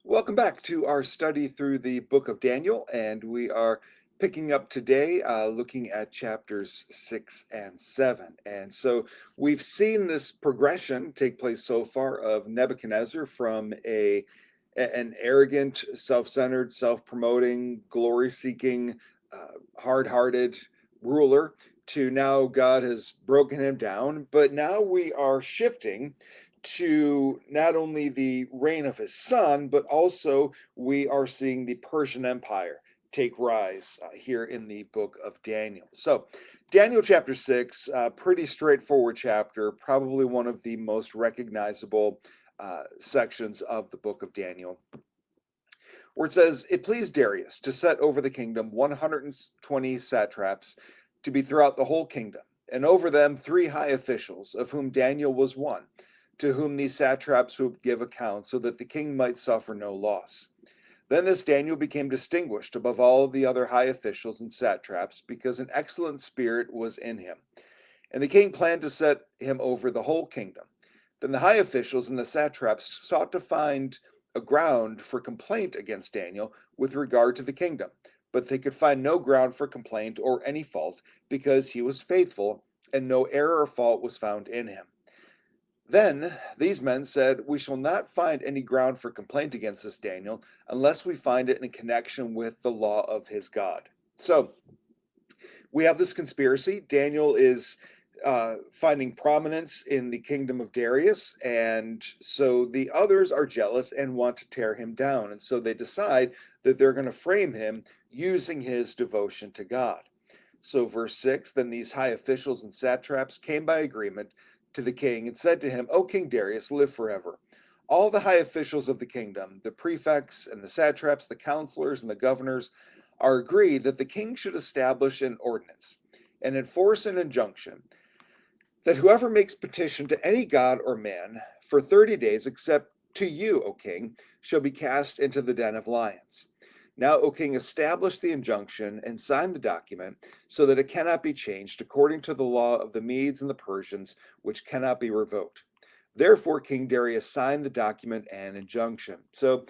Welcome back to our study through the book of Daniel, and we are picking up today looking at chapters 6 and 7. And so we've seen this progression take place so far of Nebuchadnezzar from an arrogant, self-centered, self-promoting, glory-seeking, hard-hearted ruler to now God has broken him down. But now we are shifting to not only the reign of his son, but also we are seeing the Persian Empire take rise here in the book of Daniel. So, Daniel chapter 6, pretty straightforward chapter, probably one of the most recognizable sections of the book of Daniel, where it says, "It pleased Darius to set over the kingdom 120 satraps to be throughout the whole kingdom, and over them three high officials, of whom Daniel was one, to whom these satraps would give account, so that the king might suffer no loss. Then this Daniel became distinguished above all the other high officials and satraps, because an excellent spirit was in him. And the king planned to set him over the whole kingdom. Then the high officials and the satraps sought to find a ground for complaint against Daniel with regard to the kingdom, but they could find no ground for complaint or any fault, because he was faithful, and no error or fault was found in him. Then these men said, "We shall not find any ground for complaint against this Daniel unless we find it in connection with the law of his God." So we have this conspiracy. Daniel is finding prominence in the kingdom of Darius, and so the others are jealous and want to tear him down. And so they decide that they're going to frame him using his devotion to God. So, verse 6, then these high officials and satraps came by agreement to the king and said to him, "O King Darius, live forever. All the high officials of the kingdom, the prefects and the satraps, the counselors and the governors, are agreed that the king should establish an ordinance and enforce an injunction that whoever makes petition to any god or man for 30 days, except to you, O king, shall be cast into the den of lions. Now, O king, establish the injunction and sign the document so that it cannot be changed according to the law of the Medes and the Persians, which cannot be revoked." Therefore, King Darius signed the document and injunction. So,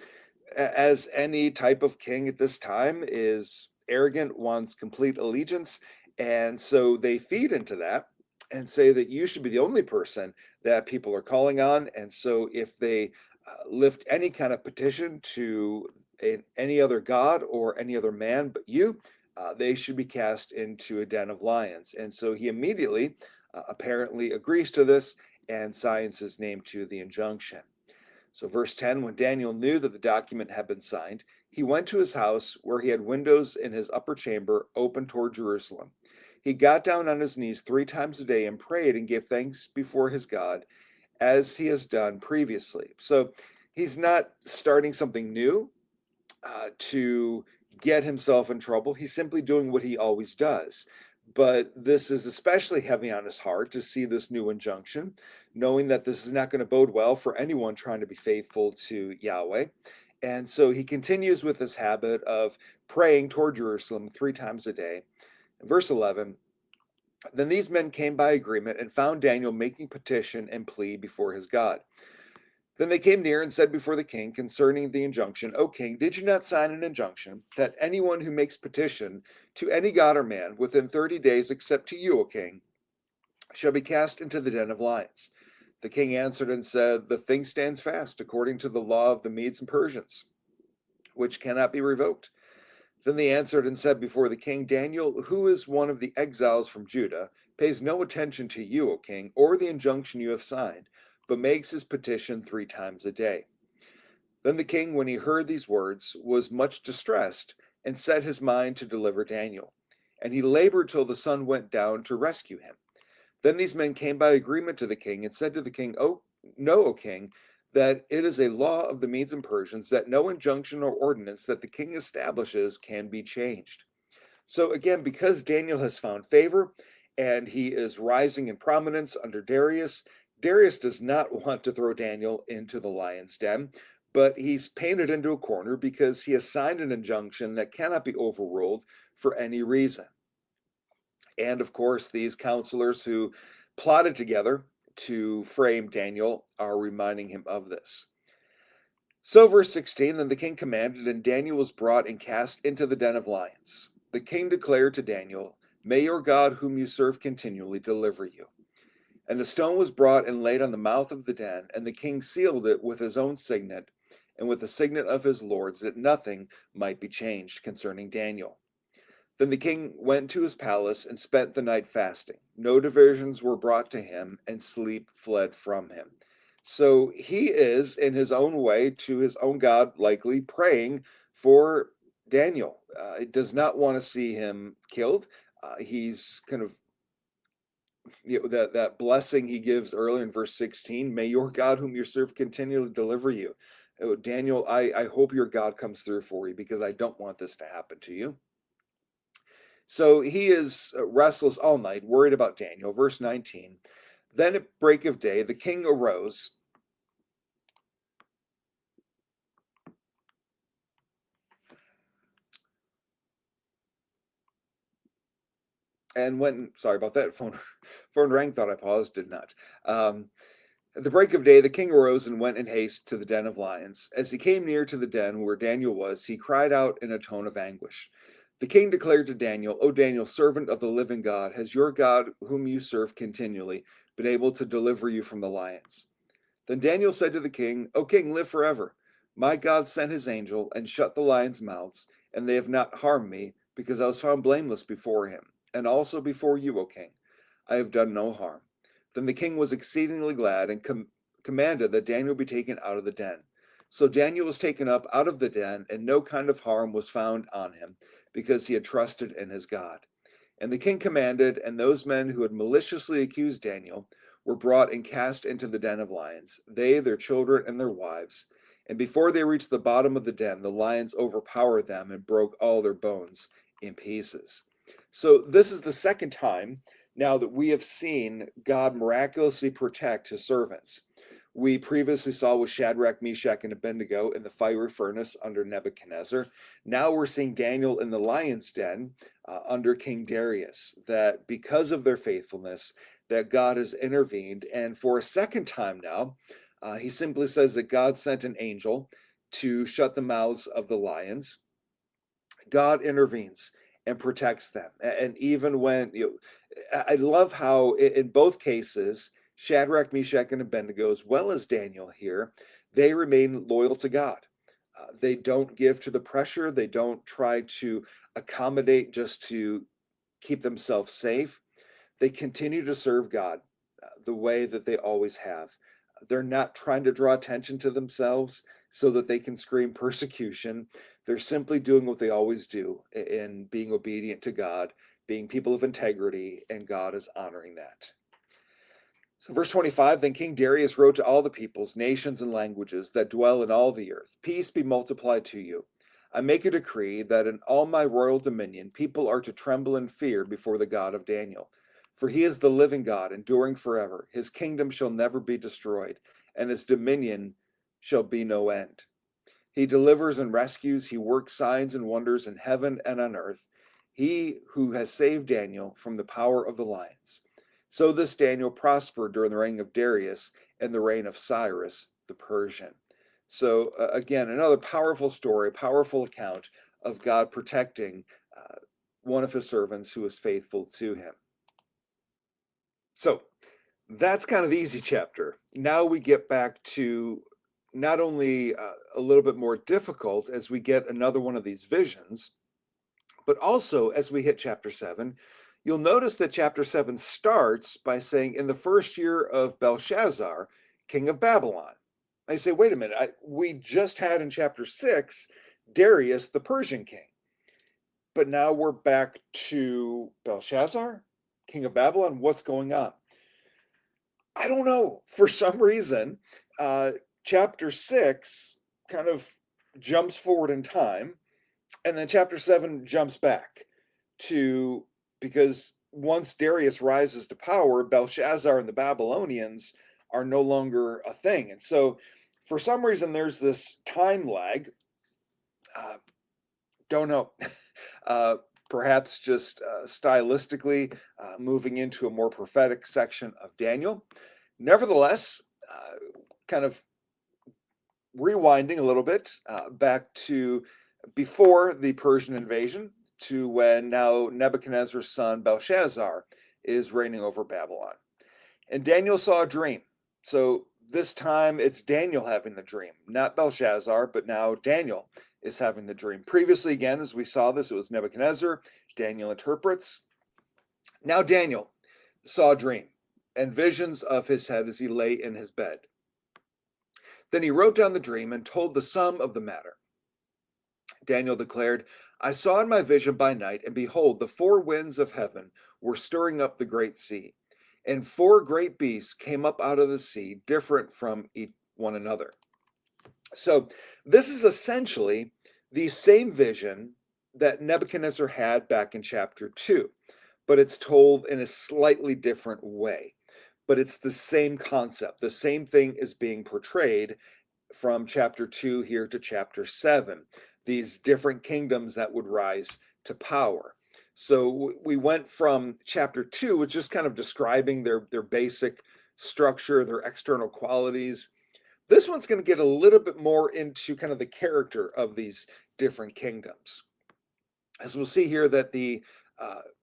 as any type of king at this time is arrogant, wants complete allegiance, and so they feed into that and say that you should be the only person that people are calling on. And so if they lift any kind of petition to any other god or any other man but you, they should be cast into a den of lions. And so he immediately apparently agrees to this and signs his name to the injunction. So, verse 10, when Daniel knew that the document had been signed, he went to his house where he had windows in his upper chamber open toward Jerusalem. He got down on his knees 3 times a day and prayed and gave thanks before his God, as he has done previously. So, he's not starting something new to get himself in trouble. He's simply doing what he always does. But this is especially heavy on his heart to see this new injunction, knowing that this is not going to bode well for anyone trying to be faithful to Yahweh. And so he continues with this habit of praying toward Jerusalem 3 times a day. Verse 11, then these men came by agreement and found Daniel making petition and plea before his God. Then they came near and said before the king concerning the injunction, "O king, did you not sign an injunction that anyone who makes petition to any god or man within 30 days, except to you, O king, shall be cast into the den of lions?" The king answered and said, "The thing stands fast according to the law of the Medes and Persians, which cannot be revoked." Then they answered and said before the king, "Daniel, who is one of the exiles from Judah, pays no attention to you, O king, or the injunction you have signed, but makes his petition 3 times a day." Then the king, when he heard these words, was much distressed, and set his mind to deliver Daniel. And he labored till the sun went down to rescue him. Then these men came by agreement to the king, and said to the king, "Oh, know, O king, that it is a law of the Medes and Persians that no injunction or ordinance that the king establishes can be changed." So again, because Daniel has found favor and he is rising in prominence under Darius, Darius does not want to throw Daniel into the lion's den, but he's painted into a corner because he has signed an injunction that cannot be overruled for any reason. And of course, these counselors who plotted together to frame Daniel are reminding him of this. So, verse 16, then the king commanded, and Daniel was brought and cast into the den of lions. The king declared to Daniel, may your God, whom you serve continually, deliver you. And the stone was brought and laid on the mouth of the den, and the king sealed it with his own signet and with the signet of his lords, that nothing might be changed concerning Daniel. Then the king went to his palace and spent the night fasting. No diversions were brought to him, and sleep fled from him. So he is, in his own way, to his own God, likely praying for Daniel. He does not want to see him killed. He's kind of, that blessing he gives earlier in verse 16, may your God whom you serve continually deliver you. Oh, Daniel, I hope your God comes through for you, because I don't want this to happen to you. So he is restless all night, worried about Daniel. Verse 19, then at break of day, the king arose and went, sorry about that, phone rang, thought I paused, did not. At the break of day, the king arose and went in haste to the den of lions. As he came near to the den where Daniel was, he cried out in a tone of anguish. The king declared to Daniel, O Daniel, servant of the living God, has your God, whom you serve continually, been able to deliver you from the lions? Then Daniel said to the king, O king, live forever. My God sent his angel and shut the lions' mouths, and they have not harmed me, because I was found blameless before him, and also before you, O king. I have done no harm. Then the king was exceedingly glad and commanded that Daniel be taken out of the den. So Daniel was taken up out of the den, and no kind of harm was found on him, because he had trusted in his God. And the king commanded, and those men who had maliciously accused Daniel were brought and cast into the den of lions, they, their children, and their wives. And before they reached the bottom of the den, the lions overpowered them and broke all their bones in pieces. So, this is the second time now that we have seen God miraculously protect his servants. We previously saw with Shadrach, Meshach, and Abednego in the fiery furnace under Nebuchadnezzar. Now we're seeing Daniel in the lion's den under King Darius, that because of their faithfulness, that God has intervened. And for a second time now, he simply says that God sent an angel to shut the mouths of the lions. God intervenes and protects them. And even when, I love how in both cases, Shadrach, Meshach, and Abednego, as well as Daniel here, they remain loyal to God. They don't give to the pressure. They don't try to accommodate just to keep themselves safe. They continue to serve God the way that they always have. They're not trying to draw attention to themselves so that they can scream persecution. They're simply doing what they always do in being obedient to God, being people of integrity, and God is honoring that. So, verse 25, then King Darius wrote to all the peoples, nations, and languages that dwell in all the earth, peace be multiplied to you. I make a decree that in all my royal dominion people are to tremble and fear before the God of Daniel. For he is the living God, enduring forever. His kingdom shall never be destroyed, and his dominion shall be no end. He delivers and rescues, he works signs and wonders in heaven and on earth. He who has saved Daniel from the power of the lions. So this Daniel prospered during the reign of Darius and the reign of Cyrus the Persian. So again, another powerful story, powerful account of God protecting one of his servants who is faithful to him. So that's kind of the easy chapter. Now we get back to not only a little bit more difficult as we get another one of these visions, but also as we hit chapter 7, you'll notice that chapter 7 starts by saying, in the first year of Belshazzar, king of Babylon. I say, wait a minute, we just had in chapter 6 Darius, the Persian king. But now we're back to Belshazzar, king of Babylon. What's going on? I don't know. For some reason, chapter 6 kind of jumps forward in time, and then chapter 7 jumps back to, because once Darius rises to power, Belshazzar and the Babylonians are no longer a thing. And so, for some reason, there's this time lag. Don't know. Perhaps just stylistically moving into a more prophetic section of Daniel. Nevertheless, kind of rewinding a little bit back to before the Persian invasion, to when now Nebuchadnezzar's son Belshazzar is reigning over Babylon. And Daniel saw a dream. So this time it's Daniel having the dream, not Belshazzar, but now Daniel is having the dream. Previously, again, as we saw this, it was Nebuchadnezzar. Daniel interprets. Now Daniel saw a dream and visions of his head as he lay in his bed. Then he wrote down the dream and told the sum of the matter. Daniel declared, I saw in my vision by night, and behold, the four winds of heaven were stirring up the great sea, and four great beasts came up out of the sea, different from one another. So this is essentially the same vision that Nebuchadnezzar had back in chapter 2, but it's told in a slightly different way. But it's the same concept. The same thing is being portrayed from chapter 2 here to chapter 7, these different kingdoms that would rise to power. So we went from chapter 2, which is kind of describing their basic structure, their external qualities. This one's going to get a little bit more into kind of the character of these different kingdoms. As we'll see here that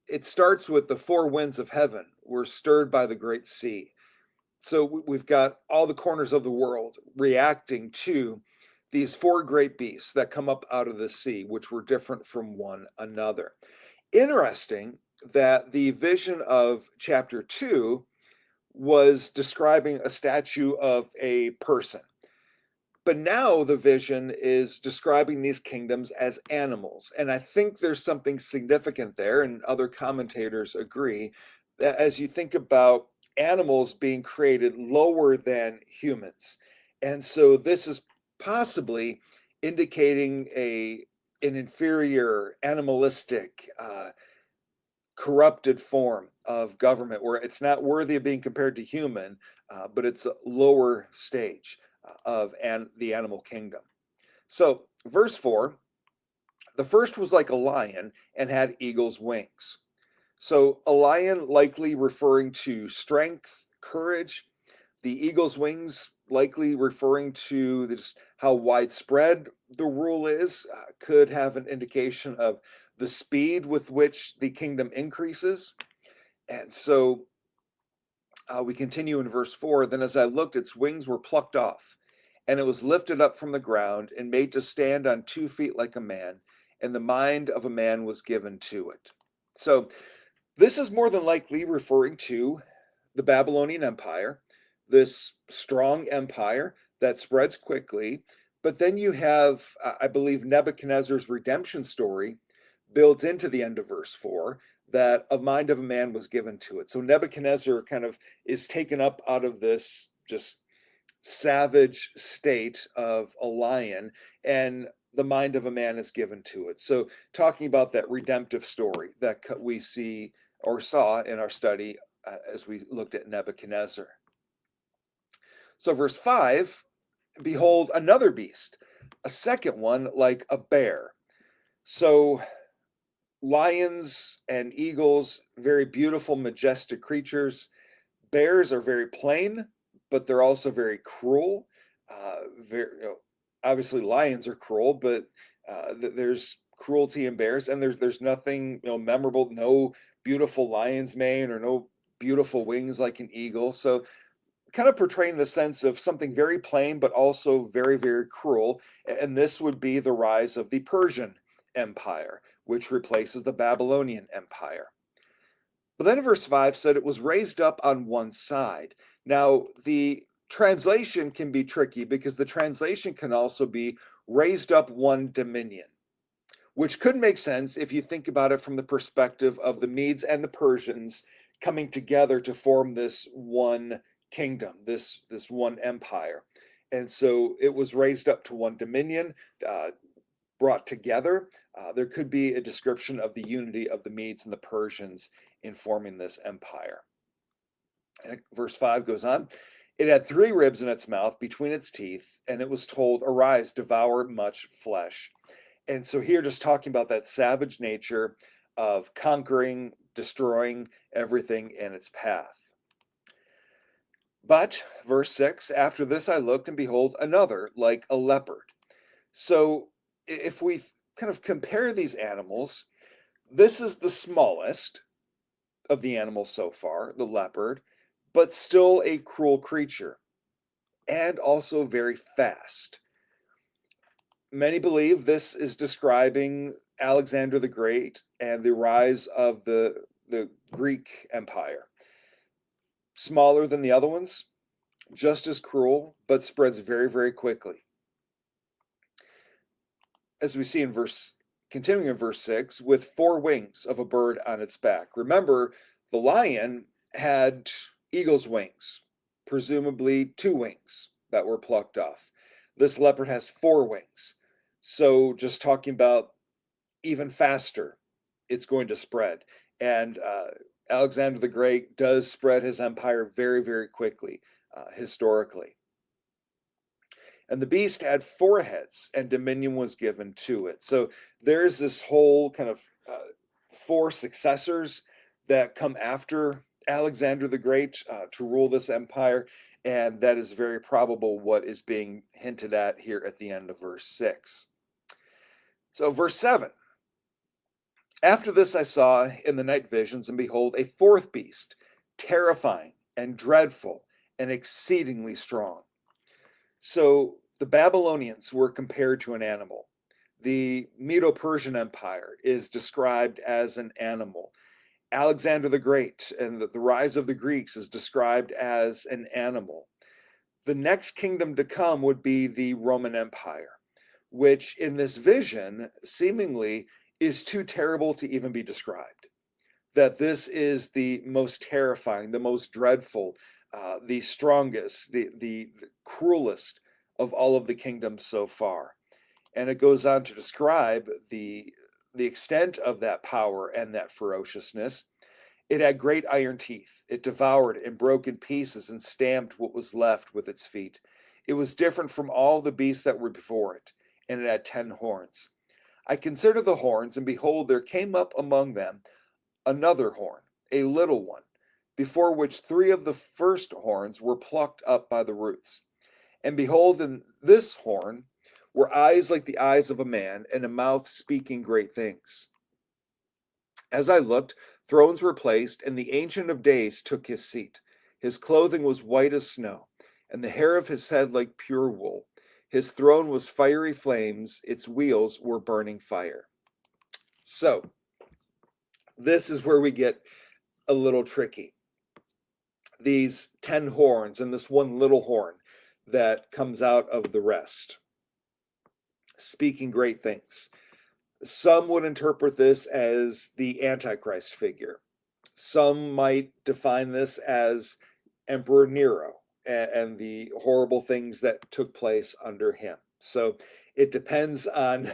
it starts with the four winds of heaven were stirred by the great sea. So we've got all the corners of the world reacting to these four great beasts that come up out of the sea, which were different from one another. Interesting that the vision of chapter 2 was describing a statue of a person. But now the vision is describing these kingdoms as animals. And I think there's something significant there, and other commentators agree, that as you think about animals being created lower than humans. And so this is possibly indicating an inferior, animalistic, corrupted form of government where it's not worthy of being compared to human, but it's a lower stage of the animal kingdom. So, verse 4, the first was like a lion and had eagle's wings. So, a lion likely referring to strength, courage, the eagle's wings likely referring to just how widespread the rule is, could have an indication of the speed with which the kingdom increases. And so we continue in verse 4. Then as I looked, its wings were plucked off, and it was lifted up from the ground and made to stand on 2 feet like a man, and the mind of a man was given to it. So this is more than likely referring to the Babylonian Empire, this strong empire that spreads quickly. But then you have, I believe, Nebuchadnezzar's redemption story built into the end of verse 4, that a mind of a man was given to it. So Nebuchadnezzar kind of is taken up out of this just savage state of a lion, and the mind of a man is given to it. So talking about that redemptive story that we see or saw in our study as we looked at Nebuchadnezzar. So verse 5, behold another beast, a second one like a bear. So lions and eagles, very beautiful, majestic creatures. Bears are very plain, but they're also very cruel. Obviously, lions are cruel, but there's cruelty in bears, and there's nothing memorable, no beautiful lion's mane or no beautiful wings like an eagle. So kind of portraying the sense of something very plain, but also very, very cruel. And this would be the rise of the Persian Empire, which replaces the Babylonian Empire. But then verse 5 said it was raised up on one side. Now, the translation can be tricky because the translation can also be raised up one dominion, which could make sense if you think about it from the perspective of the Medes and the Persians coming together to form this one kingdom, this one empire. And so it was raised up to one dominion, brought together. There could be a description of the unity of the Medes and the Persians in forming this empire. And verse 5 goes on. It had 3 ribs in its mouth between its teeth, and it was told, arise, devour much flesh. And so here, just talking about that savage nature of conquering, destroying everything in its path. But, verse 6, after this I looked, and behold, another like a leopard. So, if we kind of compare these animals, this is the smallest of the animals so far, the leopard, but still a cruel creature and also very fast. Many believe this is describing Alexander the Great and the rise of the Greek Empire. Smaller than the other ones, just as cruel, but spreads very, very quickly. As we see in continuing in verse 6, with 4 wings of a bird on its back. Remember, the lion had eagle's wings, presumably 2 wings that were plucked off. This leopard has 4 wings. So, just talking about even faster, it's going to spread. And Alexander the Great does spread his empire very, very quickly, historically. And the beast had 4 heads, and dominion was given to it. So there's this whole kind of 4 successors that come after Alexander the Great to rule this empire. And that is very probable what is being hinted at here at the end of verse 6. So, verse 7. After this I saw in the night visions, and behold, a 4th beast, terrifying and dreadful and exceedingly strong. So the Babylonians were compared to an animal. The Medo-Persian Empire is described as an animal. Alexander the Great and the rise of the Greeks is described as an animal. The next kingdom to come would be the Roman Empire, which in this vision seemingly is too terrible to even be described. That this is the most terrifying, the most dreadful, the strongest, the cruelest of all of the kingdoms so far. And it goes on to describe the extent of that power and that ferociousness. It had great iron teeth. It devoured and broke in pieces and stamped what was left with its feet. It was different from all the beasts that were before it, and it had 10 horns. I considered the horns, and behold, there came up among them another horn, a little one, before which 3 of the first horns were plucked up by the roots. And behold, in this horn were eyes like the eyes of a man, and a mouth speaking great things. As I looked, thrones were placed, and the Ancient of Days took his seat. His clothing was white as snow, and the hair of his head like pure wool. His throne was fiery flames, its wheels were burning fire. So, this is where we get a little tricky. These 10 horns and this one little horn that comes out of the rest, speaking great things. Some would interpret this as the Antichrist figure. Some might define this as Emperor Nero and the horrible things that took place under him. So it depends on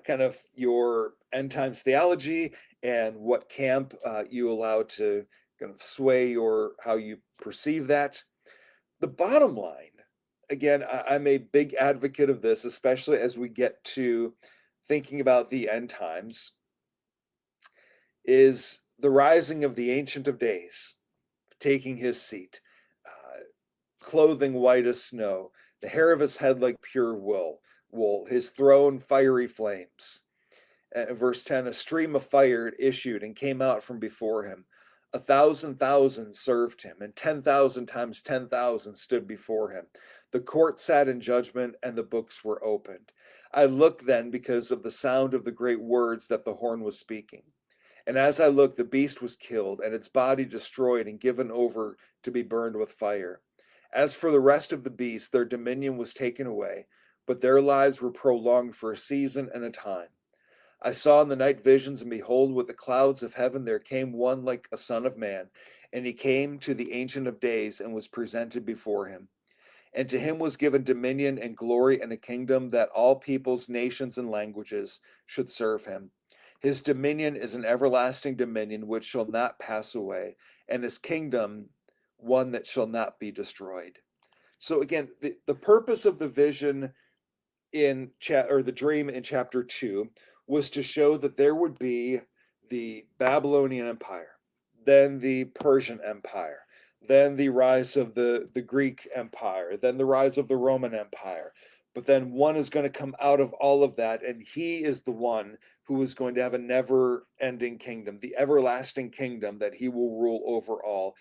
kind of your end times theology and what camp you allow to kind of sway your how you perceive that. The bottom line, again, I'm a big advocate of this, especially as we get to thinking about the end times, is the rising of the Ancient of Days, taking his seat, clothing white as snow, the hair of his head like pure wool, his throne fiery flames. Verse 10, a stream of fire issued and came out from before him. 1,000,000 served him, and 10,000 times 10,000 stood before him. The court sat in judgment, and the books were opened. I looked then because of the sound of the great words that the horn was speaking. And as I looked, the beast was killed, and its body destroyed and given over to be burned with fire. As for the rest of the beasts, their dominion was taken away, but their lives were prolonged for a season and a time. I saw in the night visions, and behold, with the clouds of heaven there came one like a son of man, and he came to the Ancient of Days and was presented before him. And to him was given dominion and glory and a kingdom that all peoples, nations, and languages should serve him. His dominion is an everlasting dominion which shall not pass away, and his kingdom one that shall not be destroyed. So again, the purpose of the vision in the dream in chapter 2 was to show that there would be the Babylonian Empire, then the Persian Empire, then the rise of the Greek Empire, then the rise of the Roman Empire. But then one is going to come out of all of that, and he is the one who is going to have a never ending kingdom, the everlasting kingdom that he will rule over all,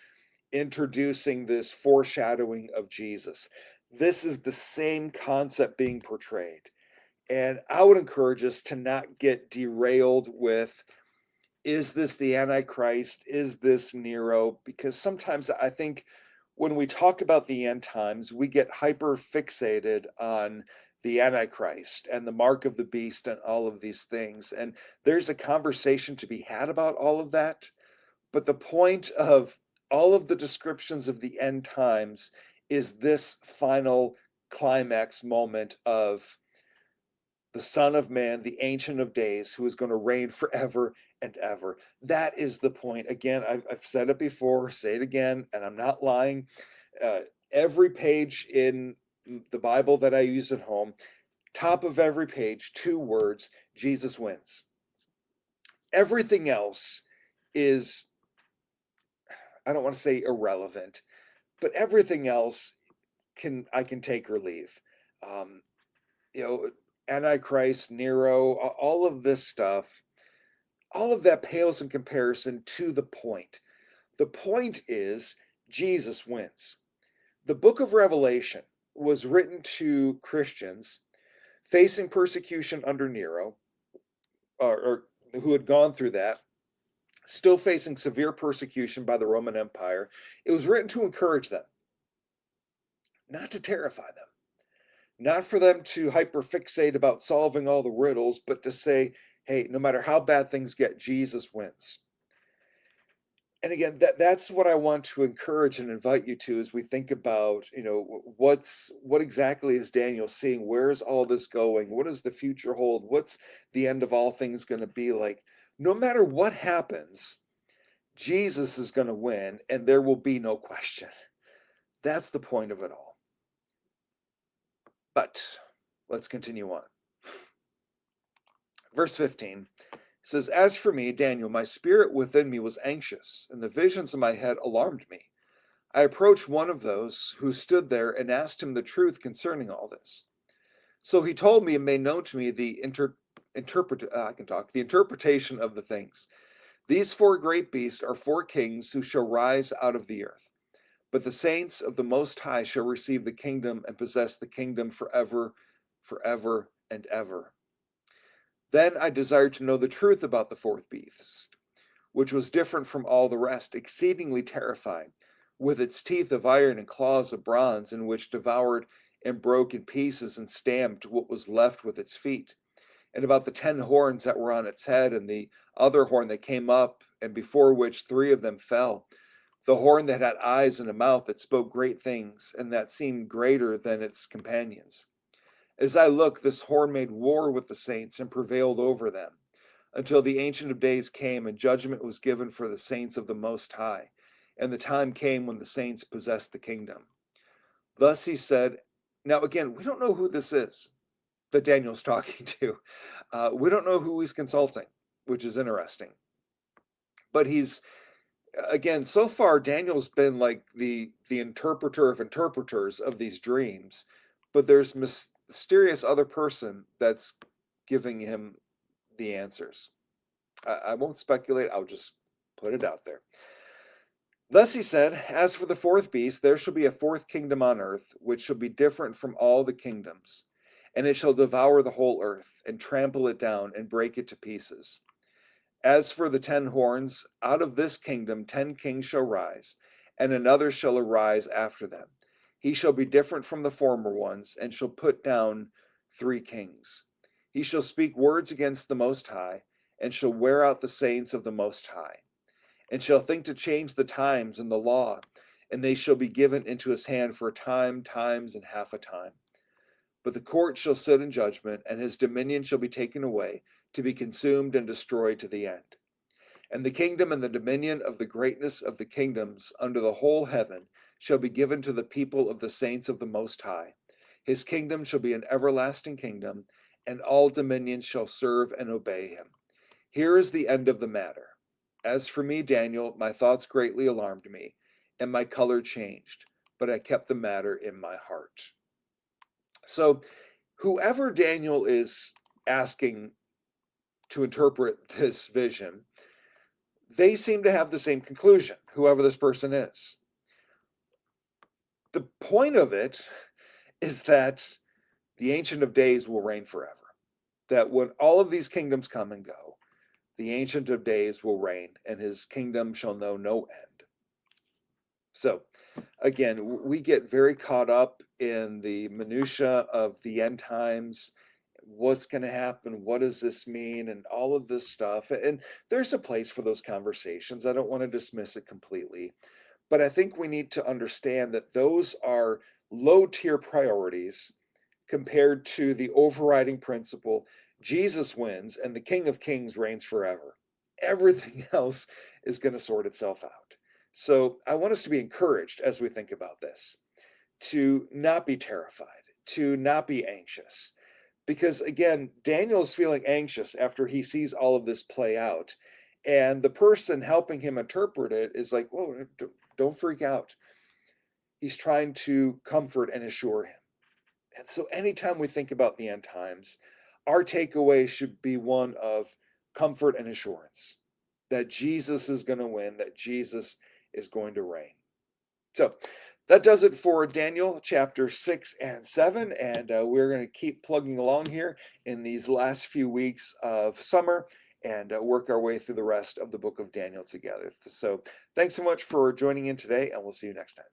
introducing this foreshadowing of Jesus. This is the same concept being portrayed. And I would encourage us to not get derailed with, is this the Antichrist? Is this Nero? Because sometimes I think when we talk about the end times, we get hyper fixated on the Antichrist and the mark of the beast and all of these things. And there's a conversation to be had about all of that. But the point of all of the descriptions of the end times is this final climax moment of the Son of Man, the Ancient of Days, who is going to reign forever and ever. That is the point. Again, I've said it before, say it again, and I'm not lying. Uh, every page in the Bible that I use at home, top of every page, two words: Jesus wins. Everything else is, I don't want to say irrelevant, but everything else I can take or leave. Um, you know, Antichrist, Nero, all of this stuff, all of that pales in comparison to the point. The point is Jesus wins. The book of Revelation was written to Christians facing persecution under Nero, or who had gone through that, still facing severe persecution by the Roman Empire. It was written to encourage them, not to terrify them, not for them to hyperfixate about solving all the riddles, but to say, hey, no matter how bad things get, Jesus wins. And again, that's what I want to encourage and invite you to as we think about, what exactly is Daniel seeing? Where's all this going? What does the future hold? What's the end of all things going to be like? No matter what happens, Jesus is going to win, and there will be no question. That's the point of it all. But let's continue on. Verse 15 says, "As for me, Daniel, my spirit within me was anxious, and the visions in my head alarmed me. I approached one of those who stood there and asked him the truth concerning all this. So he told me and made known to me the interpretation of the things. These four great beasts are four kings who shall rise out of the earth. But the saints of the Most High shall receive the kingdom and possess the kingdom forever, forever and ever. Then I desired to know the truth about the fourth beast, which was different from all the rest, exceedingly terrifying, with its teeth of iron and claws of bronze, in which devoured and broke in pieces and stamped what was left with its feet, and about the 10 horns that were on its head, and the other horn that came up, and before which three of them fell, the horn that had eyes and a mouth that spoke great things, and that seemed greater than its companions. As I looked, this horn made war with the saints and prevailed over them, until the Ancient of Days came and judgment was given for the saints of the Most High, and the time came when the saints possessed the kingdom. Thus he said," now again, we don't know who this is that Daniel's talking to. We don't know who he's consulting, which is interesting. But he's, again, so far Daniel's been like the interpreter of interpreters of these dreams, but there's mysterious other person that's giving him the answers. I won't speculate, I'll just put it out there. Thus he said, "As for the fourth beast, there shall be a fourth kingdom on earth, which shall be different from all the kingdoms, and it shall devour the whole earth, and trample it down, and break it to pieces. As for the 10 horns, out of this kingdom 10 kings shall rise, and another shall arise after them. He shall be different from the former ones, and shall put down 3 kings. He shall speak words against the Most High, and shall wear out the saints of the Most High, and shall think to change the times and the law, and they shall be given into his hand for a time, times, and half a time. But the court shall sit in judgment, and his dominion shall be taken away, to be consumed and destroyed to the end. And the kingdom and the dominion of the greatness of the kingdoms under the whole heaven shall be given to the people of the saints of the Most High. His kingdom shall be an everlasting kingdom, and all dominions shall serve and obey him. Here is the end of the matter. As for me, Daniel, my thoughts greatly alarmed me, and my color changed, but I kept the matter in my heart. So, whoever Daniel is asking to interpret this vision, they seem to have the same conclusion, whoever this person is. The point of it is that the Ancient of Days will reign forever. That when all of these kingdoms come and go, the Ancient of Days will reign, and his kingdom shall know no end. So, again, we get very caught up in the minutia of the end times. What's going to happen? What does this mean? And all of this stuff. And there's a place for those conversations. I don't want to dismiss it completely. But I think we need to understand that those are low tier priorities compared to the overriding principle Jesus wins and the King of Kings reigns forever. Everything else is going to sort itself out. So I want us to be encouraged as we think about this, to not be terrified, to not be anxious. Because again, Daniel is feeling anxious after he sees all of this play out. And the person helping him interpret it is like, whoa, don't freak out. He's trying to comfort and assure him. And so, anytime we think about the end times, our takeaway should be one of comfort and assurance that Jesus is going to win, that Jesus is going to reign. So, that does it for Daniel chapter 6 and 7. And we're going to keep plugging along here in these last few weeks of summer and work our way through the rest of the book of Daniel together. So, thanks so much for joining in today, and we'll see you next time.